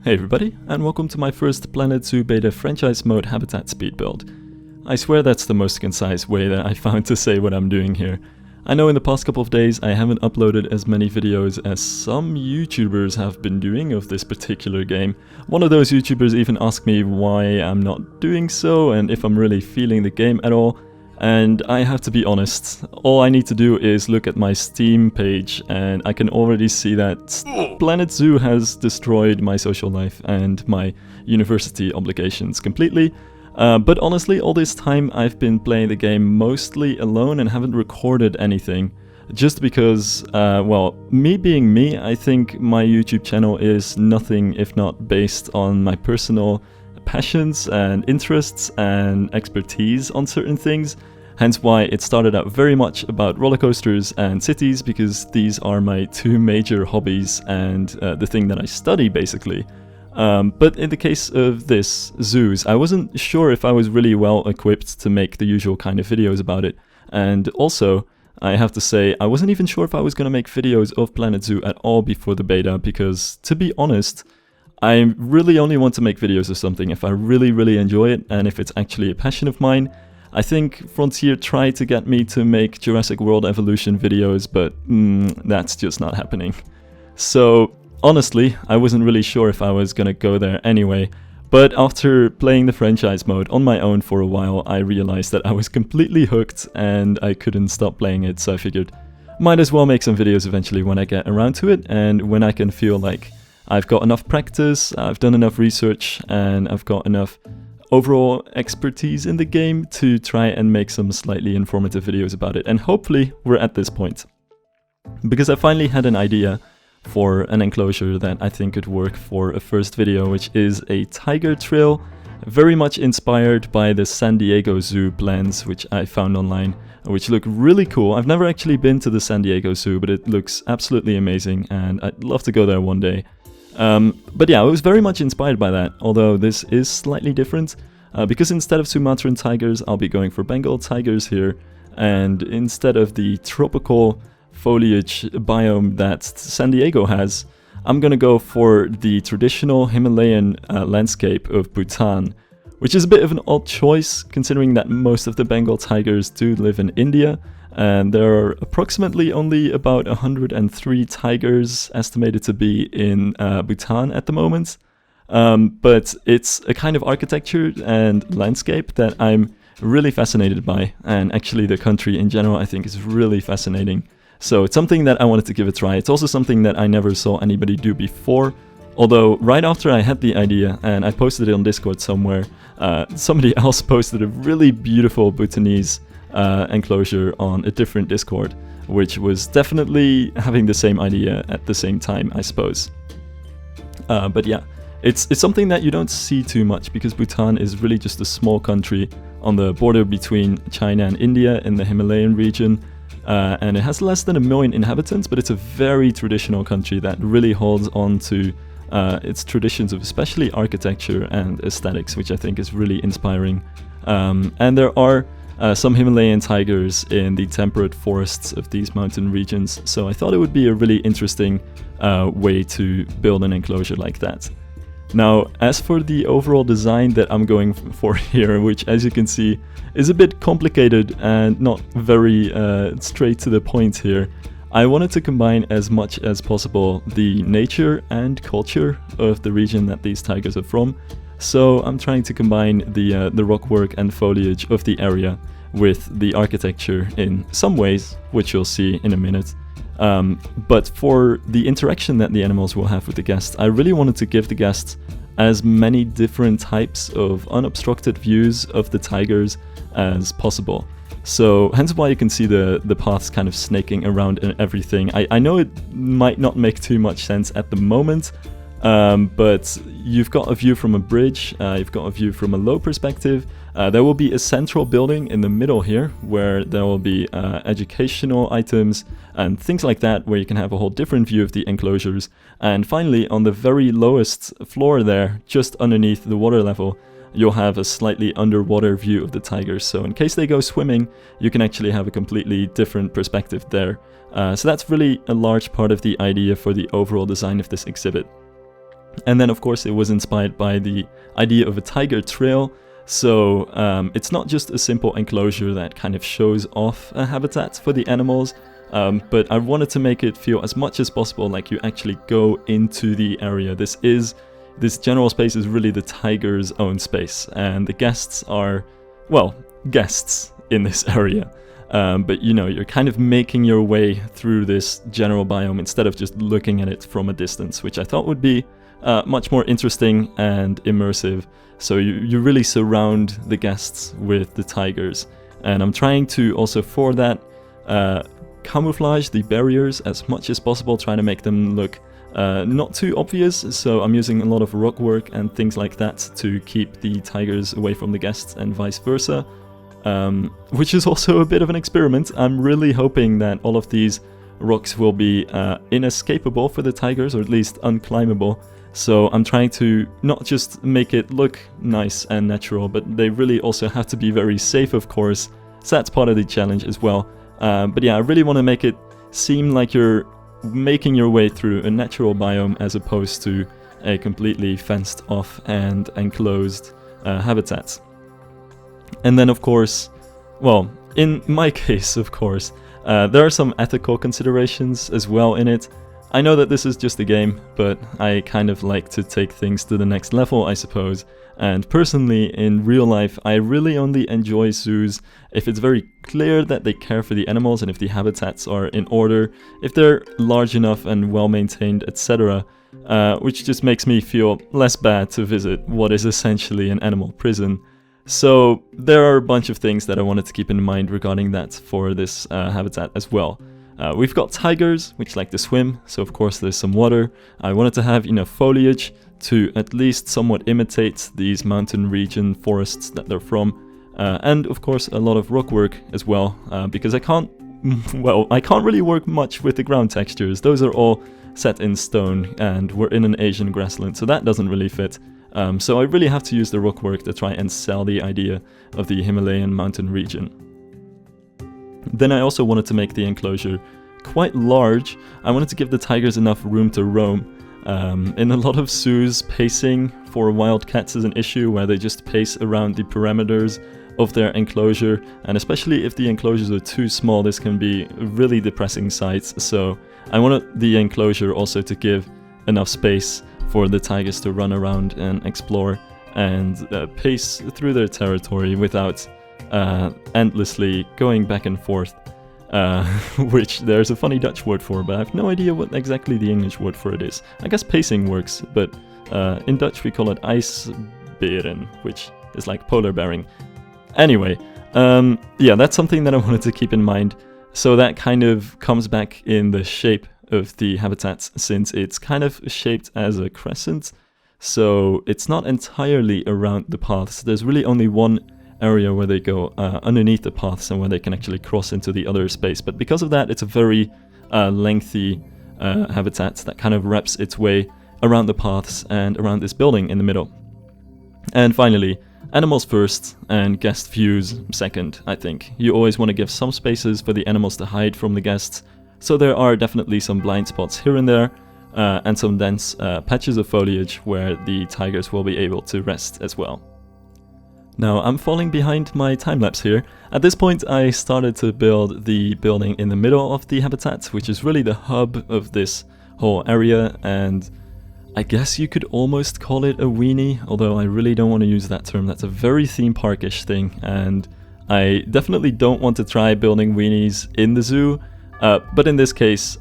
Hey everybody, and welcome to my first Planet Zoo beta franchise mode habitat speed build. I swear that's the most concise way that I found to say what I'm doing here. I know in the past couple of days I haven't uploaded as many videos as some YouTubers have been doing of this particular game. One of those YouTubers even asked me why I'm not doing so and if I'm really feeling the game at all. And I have to be honest, all I need to do is look at my Steam page and I can already see that Planet Zoo has destroyed my social life and my university obligations completely. But honestly, all this time I've been playing the game mostly alone and haven't recorded anything. Just because, well, me being me, I think my YouTube channel is nothing if not based on my personal passions and interests and expertise on certain things. Hence why it started out very much about roller coasters and cities, because these are my two major hobbies and the thing that I study basically. But in the case of this, zoos, I wasn't sure if I was really well equipped to make the usual kind of videos about it. And also, I have to say, I wasn't even sure if I was going to make videos of Planet Zoo at all before the beta, because to be honest, I really only want to make videos of something if I really enjoy it and if it's actually a passion of mine. I think Frontier tried to get me to make Jurassic World Evolution videos, but that's just not happening. So honestly, I wasn't really sure if I was gonna go there anyway, but after playing the franchise mode on my own for a while, I realized that I was completely hooked and I couldn't stop playing it, so I figured might as well make some videos eventually when I get around to it and when I can feel like I've got enough practice, I've done enough research, and I've got enough overall expertise in the game to try and make some slightly informative videos about it. And hopefully we're at this point. Because I finally had an idea for an enclosure that I think could work for a first video, which is a tiger trail, very much inspired by the San Diego Zoo plans, which I found online, which look really cool. I've never actually been to the San Diego Zoo, but it looks absolutely amazing and I'd love to go there one day. But yeah, I was very much inspired by that, although this is slightly different, because instead of Sumatran tigers, I'll be going for Bengal tigers here, and instead of the tropical foliage biome that San Diego has, I'm gonna go for the traditional Himalayan landscape of Bhutan, which is a bit of an odd choice, considering that most of the Bengal tigers do live in India, and there are approximately only about 103 tigers estimated to be in Bhutan at the moment. But it's a kind of architecture and landscape that I'm really fascinated by, and actually the country in general I think is really fascinating. So it's something that I wanted to give a try. It's also something that I never saw anybody do before, although right after I had the idea and I posted it on Discord somewhere, somebody else posted a really beautiful Bhutanese enclosure on a different Discord, which was definitely having the same idea at the same time, I suppose. But yeah, it's something that you don't see too much, because Bhutan is really just a small country on the border between China and India in the Himalayan region, and it has less than 1 million inhabitants, but it's a very traditional country that really holds on to its traditions of especially architecture and aesthetics, which I think is really inspiring. And there are some Himalayan tigers in the temperate forests of these mountain regions, so I thought it would be a really interesting way to build an enclosure like that. Now, as for the overall design that I'm going for here, which as you can see is a bit complicated and not very straight to the point here, I wanted to combine as much as possible the nature and culture of the region that these tigers are from. So I'm trying to combine the rockwork and foliage of the area with the architecture in some ways, which you'll see in a minute. But for the interaction that the animals will have with the guests, I really wanted to give the guests as many different types of unobstructed views of the tigers as possible. So hence why you can see the paths kind of snaking around and everything. I know it might not make too much sense at the moment, but you've got a view from a bridge, you've got a view from a low perspective. There will be a central building in the middle here where there will be educational items and things like that, where you can have a whole different view of the enclosures. And finally, on the very lowest floor there, just underneath the water level, you'll have a slightly underwater view of the tigers. So in case they go swimming, you can actually have a completely different perspective there. So that's really a large part of the idea for the overall design of this exhibit. And then of course it was inspired by the idea of a tiger trail. So it's not just a simple enclosure that kind of shows off a habitat for the animals, but I wanted to make it feel as much as possible like you actually go into the area. This general space is really the tiger's own space, and the guests are, well, guests in this area. But you know, you're kind of making your way through this general biome instead of just looking at it from a distance, which I thought would be much more interesting and immersive. So you really surround the guests with the tigers. And I'm trying to also, for that, camouflage the barriers as much as possible, trying to make them look not too obvious. So I'm using a lot of rock work and things like that to keep the tigers away from the guests and vice versa. Which is also a bit of an experiment. I'm really hoping that all of these rocks will be inescapable for the tigers, or at least unclimbable. So I'm trying to not just make it look nice and natural, but they really also have to be very safe, of course. So that's part of the challenge as well. But yeah, I really want to make it seem like you're making your way through a natural biome as opposed to a completely fenced off and enclosed habitat. And then of course, well, in my case of course, there are some ethical considerations as well in it. I know that this is just a game, but I kind of like to take things to the next level, I suppose. And personally, in real life, I really only enjoy zoos if it's very clear that they care for the animals and if the habitats are in order, if they're large enough and well maintained, etc. Which just makes me feel less bad to visit what is essentially an animal prison. So there are a bunch of things that I wanted to keep in mind regarding that for this habitat as well. We've got tigers, which like to swim, so of course there's some water. I wanted to have enough foliage to at least somewhat imitate these mountain region forests that they're from. And of course a lot of rock work as well, because I can't really work much with the ground textures. Those are all set in stone, and we're in an Asian grassland, so that doesn't really fit. So I really have to use the rock work to try and sell the idea of the Himalayan mountain region. Then I also wanted to make the enclosure quite large. I wanted to give the tigers enough room to roam. In a lot of zoos, pacing for wildcats is an issue where they just pace around the perimeters of their enclosure, and especially if the enclosures are too small, this can be a really depressing sight. So I wanted the enclosure also to give enough space for the tigers to run around and explore and pace through their territory without endlessly going back and forth, which there's a funny Dutch word for, but I have no idea what exactly the English word for it is. I guess pacing works, but in Dutch we call it ijsberen, which is like polar bearing. Anyway, yeah, that's something that I wanted to keep in mind. So that kind of comes back in the shape of the habitats, since it's kind of shaped as a crescent. So it's not entirely around the paths. There's really only one area where they go underneath the paths and where they can actually cross into the other space. But because of that, it's a very lengthy habitat that kind of wraps its way around the paths and around this building in the middle. And finally, animals first and guest views second, I think. You always want to give some spaces for the animals to hide from the guests. So there are definitely some blind spots here and there, and some dense patches of foliage where the tigers will be able to rest as well. Now, I'm falling behind my time-lapse here. At this point, I started to build the building in the middle of the habitat, which is really the hub of this whole area, and I guess you could almost call it a weenie, although I really don't want to use that term. That's a very theme parkish thing, and I definitely don't want to try building weenies in the zoo, but in this case,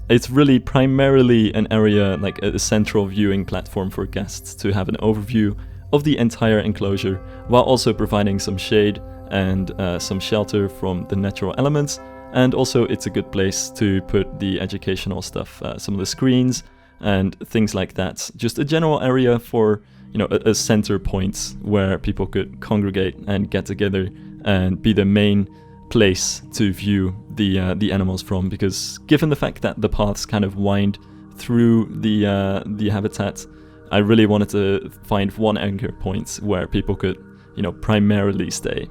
it's really primarily an area, like a central viewing platform for guests to have an overview of the entire enclosure, while also providing some shade and some shelter from the natural elements. And also it's a good place to put the educational stuff, some of the screens and things like that. Just a general area for, you know, a center point where people could congregate and get together and be the main place to view the animals from, because given the fact that the paths kind of wind through the habitat, I really wanted to find one anchor point where people could, you know, primarily stay.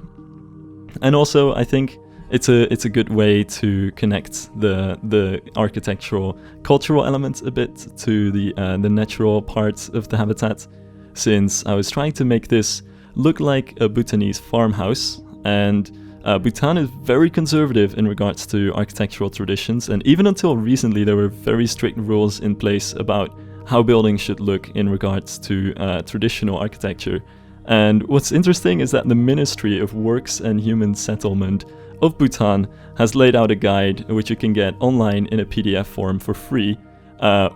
And also, I think it's a good way to connect the architectural cultural elements a bit to the natural parts of the habitat, since I was trying to make this look like a Bhutanese farmhouse, and Bhutan is very conservative in regards to architectural traditions, and even until recently there were very strict rules in place about how buildings should look in regards to traditional architecture. And what's interesting is that the Ministry of Works and Human Settlement of Bhutan has laid out a guide which you can get online in a PDF form for free,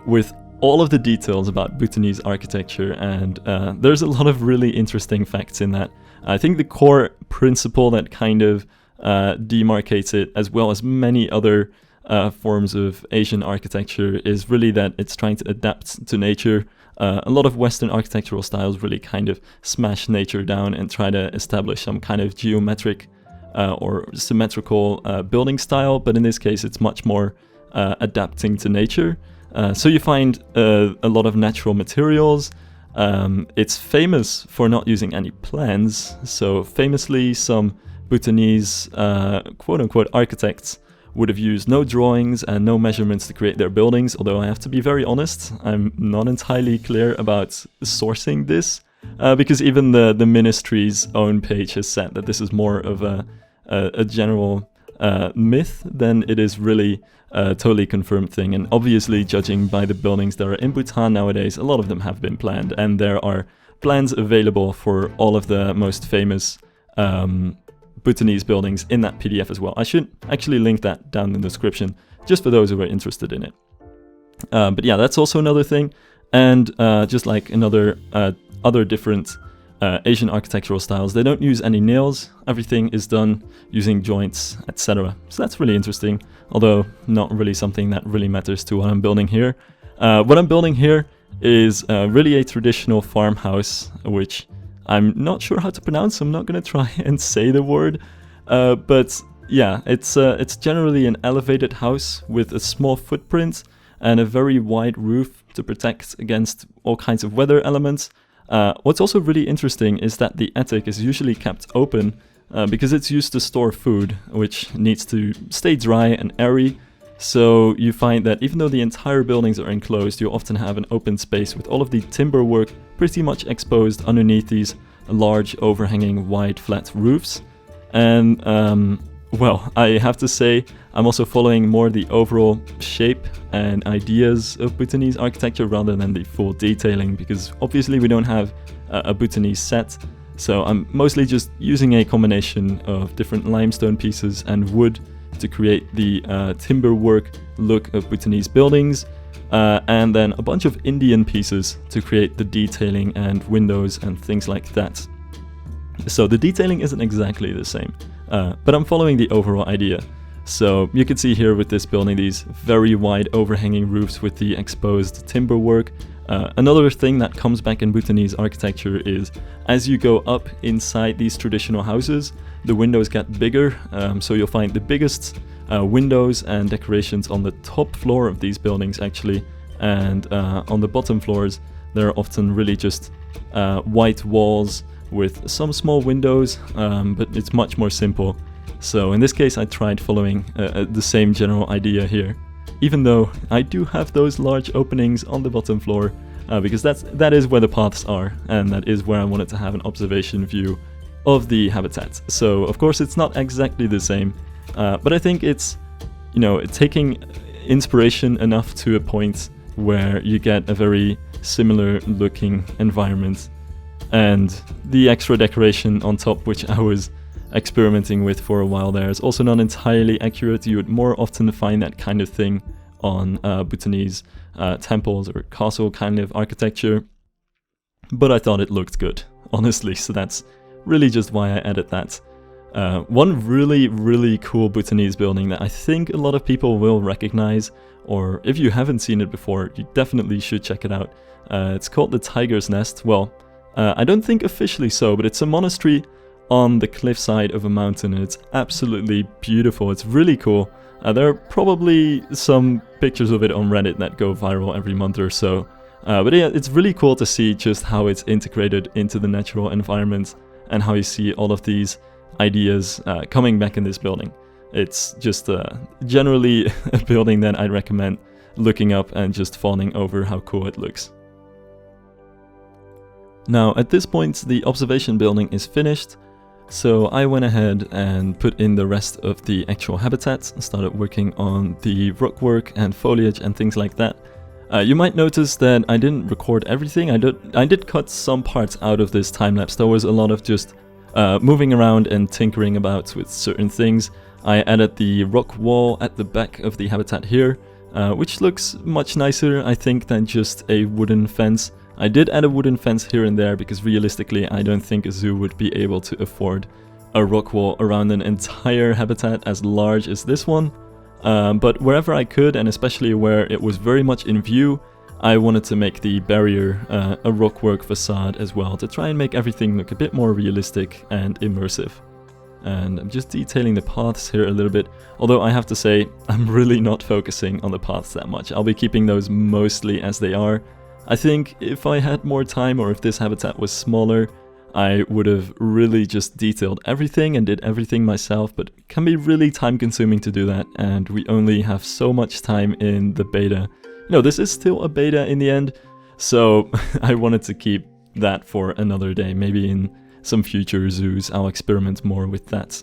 with all of the details about Bhutanese architecture, and there's a lot of really interesting facts in that. I think the core principle that kind of demarcates it, as well as many other forms of Asian architecture, is really that it's trying to adapt to nature. A lot of Western architectural styles really kind of smash nature down and try to establish some kind of geometric or symmetrical building style, but in this case it's much more adapting to nature. So you find a lot of natural materials. It's famous for not using any plans, so famously some Bhutanese quote-unquote architects would have used no drawings and no measurements to create their buildings, although I have to be very honest, I'm not entirely clear about sourcing this, because even the ministry's own page has said that this is more of a general myth than it is really a totally confirmed thing. And obviously, judging by the buildings that are in Bhutan nowadays, a lot of them have been planned, and there are plans available for all of the most famous Bhutanese buildings in that PDF as well. I should actually link that down in the description, just for those who are interested in it. But yeah, that's also another thing, and just like other different Asian architectural styles, they don't use any nails. Everything is done using joints, etc. So that's really interesting, although not really something that really matters to what I'm building here. What I'm building here is really a traditional farmhouse, which I'm not sure how to pronounce. I'm not going to try and say the word, but yeah, it's generally an elevated house with a small footprint and a very wide roof to protect against all kinds of weather elements. What's also really interesting is that the attic is usually kept open because it's used to store food, which needs to stay dry and airy. So you find that even though the entire buildings are enclosed, you often have an open space with all of the timber work pretty much exposed underneath these large overhanging wide flat roofs. And well, I have to say I'm also following more the overall shape and ideas of Bhutanese architecture rather than the full detailing, because obviously we don't have a Bhutanese set. So I'm mostly just using a combination of different limestone pieces and wood to create the timber work look of Bhutanese buildings, and then a bunch of Indian pieces to create the detailing and windows and things like that. So the detailing isn't exactly the same, but I'm following the overall idea. So you can see here with this building these very wide overhanging roofs with the exposed timber work. Another thing that comes back in Bhutanese architecture is as you go up inside these traditional houses, the windows get bigger, so you'll find the biggest windows and decorations on the top floor of these buildings actually, and on the bottom floors there are often really just white walls with some small windows, but it's much more simple. So in this case I tried following the same general idea here, even though I do have those large openings on the bottom floor, because that is where the paths are, and that is where I wanted to have an observation view of the habitat. So of course it's not exactly the same, but I think it's, you know, taking inspiration enough to a point where you get a very similar looking environment. And the extra decoration on top, which I was experimenting with for a while there, is also not entirely accurate. You would more often find that kind of thing on Bhutanese temples or castle kind of architecture, but I thought it looked good, honestly, so that's really just why I added that. One really cool Bhutanese building that I think a lot of people will recognize, or if you haven't seen it before, you definitely should check it out. It's called the Tiger's Nest. Well, I don't think officially so, but it's a monastery on the cliffside of a mountain, and it's absolutely beautiful. It's really cool. There are probably some pictures of it on Reddit that go viral every month or so. But yeah, it's really cool to see just how it's integrated into the natural environment and how you see all of these ideas coming back in this building. It's just generally a building that I'd recommend looking up and just fawning over how cool it looks. Now at this point the observation building is finished, so I went ahead and put in the rest of the actual habitats and started working on the rock work and foliage and things like that. You might notice that I didn't record everything. I did cut some parts out of this time-lapse. There was a lot of just moving around and tinkering about with certain things. I added the rock wall at the back of the habitat here, which looks much nicer, I think, than just a wooden fence. I did add a wooden fence here and there because realistically I don't think a zoo would be able to afford a rock wall around an entire habitat as large as this one. But wherever I could, and especially where it was very much in view, I wanted to make the barrier a rockwork facade as well, to try and make everything look a bit more realistic and immersive. And I'm just detailing the paths here a little bit, although I have to say I'm really not focusing on the paths that much. I'll be keeping those mostly as they are. I think if I had more time, or if this habitat was smaller, I would have really just detailed everything and did everything myself, but it can be really time consuming to do that, and we only have so much time in the beta. No, this is still a beta in the end, so I wanted to keep that for another day. Maybe in some future zoos I'll experiment more with that.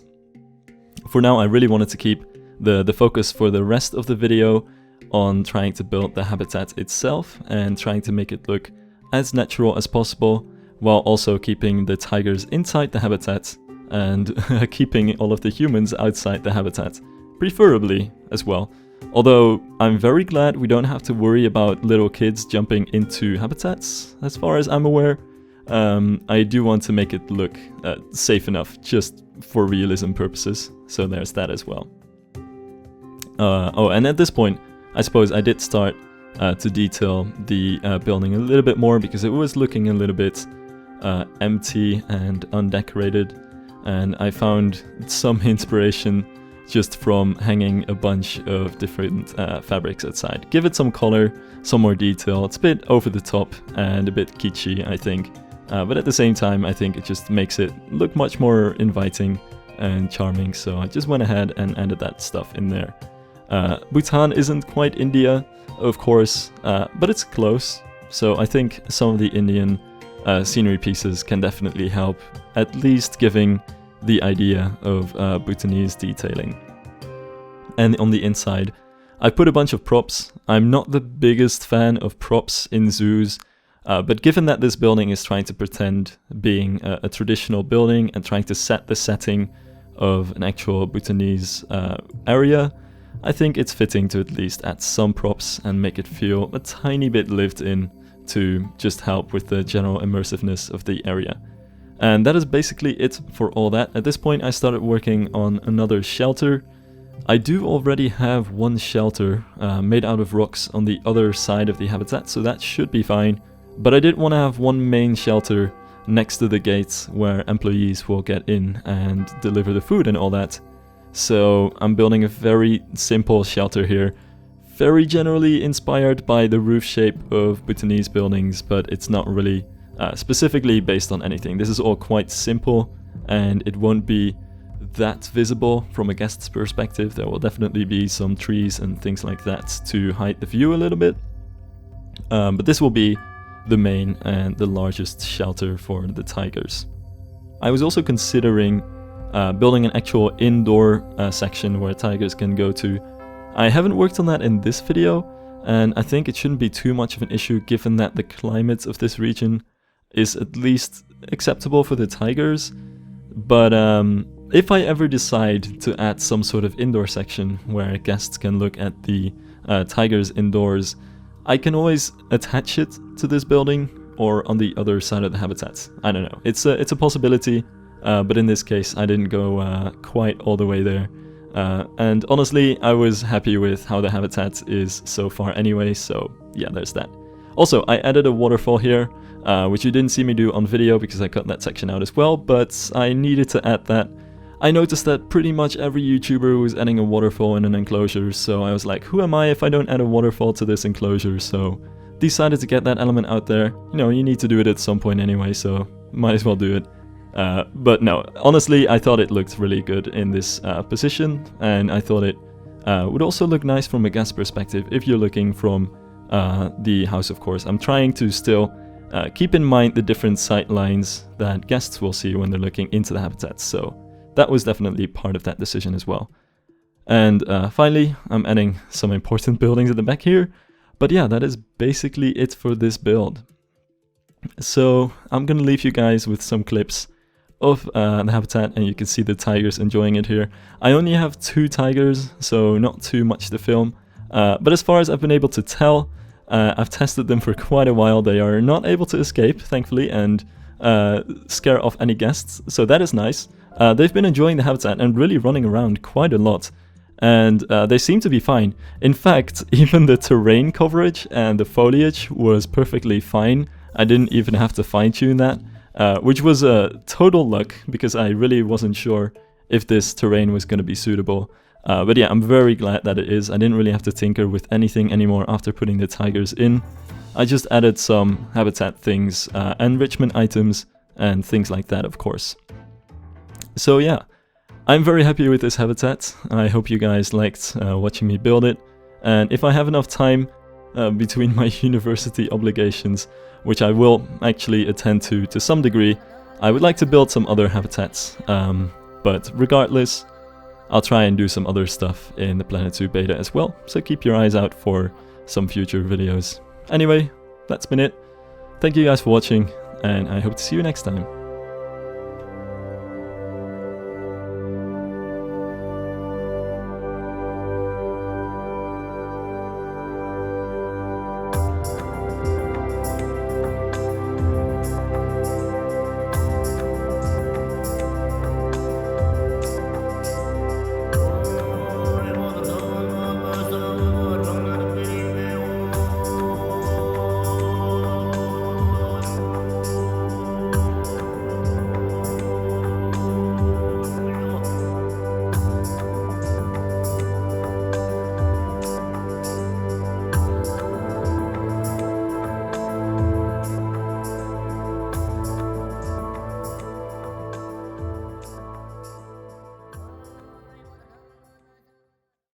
For now I really wanted to keep the focus for the rest of the video on trying to build the habitat itself and trying to make it look as natural as possible, while also keeping the tigers inside the habitat and keeping all of the humans outside the habitat, preferably as well. Although I'm very glad we don't have to worry about little kids jumping into habitats, as far as I'm aware. I do want to make it look safe enough, just for realism purposes, so there's that as well. Oh, and at this point, I suppose I did start to detail the building a little bit more, because it was looking a little bit empty and undecorated, and I found some inspiration just from hanging a bunch of different fabrics outside. Give it some color, some more detail. It's a bit over the top and a bit kitschy, I think, but at the same time I think it just makes it look much more inviting and charming, so I just went ahead and added that stuff in there. Bhutan isn't quite India, of course, but it's close, so I think some of the Indian scenery pieces can definitely help, at least giving the idea of Bhutanese detailing. And on the inside, I put a bunch of props. I'm not the biggest fan of props in zoos, but given that this building is trying to pretend being a traditional building and trying to set the setting of an actual Bhutanese area, I think it's fitting to at least add some props and make it feel a tiny bit lived in, to just help with the general immersiveness of the area. And that is basically it for all that. At this point I started working on another shelter. I do already have one shelter made out of rocks on the other side of the habitat, so that should be fine. But I did want to have one main shelter next to the gates where employees will get in and deliver the food and all that. So I'm building a very simple shelter here, very generally inspired by the roof shape of Bhutanese buildings, but it's not really specifically based on anything. This is all quite simple, and it won't be that visible from a guest's perspective. There will definitely be some trees and things like that to hide the view a little bit. But this will be the main and the largest shelter for the tigers. I was also considering building an actual indoor section where tigers can go to. I haven't worked on that in this video, and I think it shouldn't be too much of an issue given that the climate of this region is at least acceptable for the tigers. But if I ever decide to add some sort of indoor section where guests can look at the tigers indoors, I can always attach it to this building or on the other side of the habitat. I don't know. It's a possibility, but in this case I didn't go quite all the way there. And honestly, I was happy with how the habitat is so far anyway, so yeah, there's that. Also, I added a waterfall here, which you didn't see me do on video because I cut that section out as well, but I needed to add that. I noticed that pretty much every YouTuber was adding a waterfall in an enclosure, so I was like, who am I if I don't add a waterfall to this enclosure? So decided to get that element out there. You know, you need to do it at some point anyway, so might as well do it. But no, honestly, I thought it looked really good in this position, and I thought it would also look nice from a guest perspective if you're looking from the house, of course. I'm trying to still keep in mind the different sight lines that guests will see when they're looking into the habitats, so that was definitely part of that decision as well. And finally, I'm adding some important buildings at the back here, but yeah, that is basically it for this build. So I'm gonna leave you guys with some clips of the habitat, and you can see the tigers enjoying it here. I only have 2 tigers, so not too much to film, but as far as I've been able to tell, I've tested them for quite a while. They are not able to escape, thankfully, and scare off any guests, so that is nice. They've been enjoying the habitat and really running around quite a lot, and they seem to be fine. In fact, even the terrain coverage and the foliage was perfectly fine. I didn't even have to fine-tune that, which was a total luck, because I really wasn't sure if this terrain was going to be suitable. But yeah, I'm very glad that it is. I didn't really have to tinker with anything anymore after putting the tigers in. I just added some habitat things, enrichment items, and things like that, of course. So yeah, I'm very happy with this habitat. I hope you guys liked watching me build it. And if I have enough time between my university obligations, which I will actually attend to some degree, I would like to build some other habitats. But regardless, I'll try and do some other stuff in the Planet Zoo beta as well, so keep your eyes out for some future videos. Anyway, that's been it. Thank you guys for watching, and I hope to see you next time.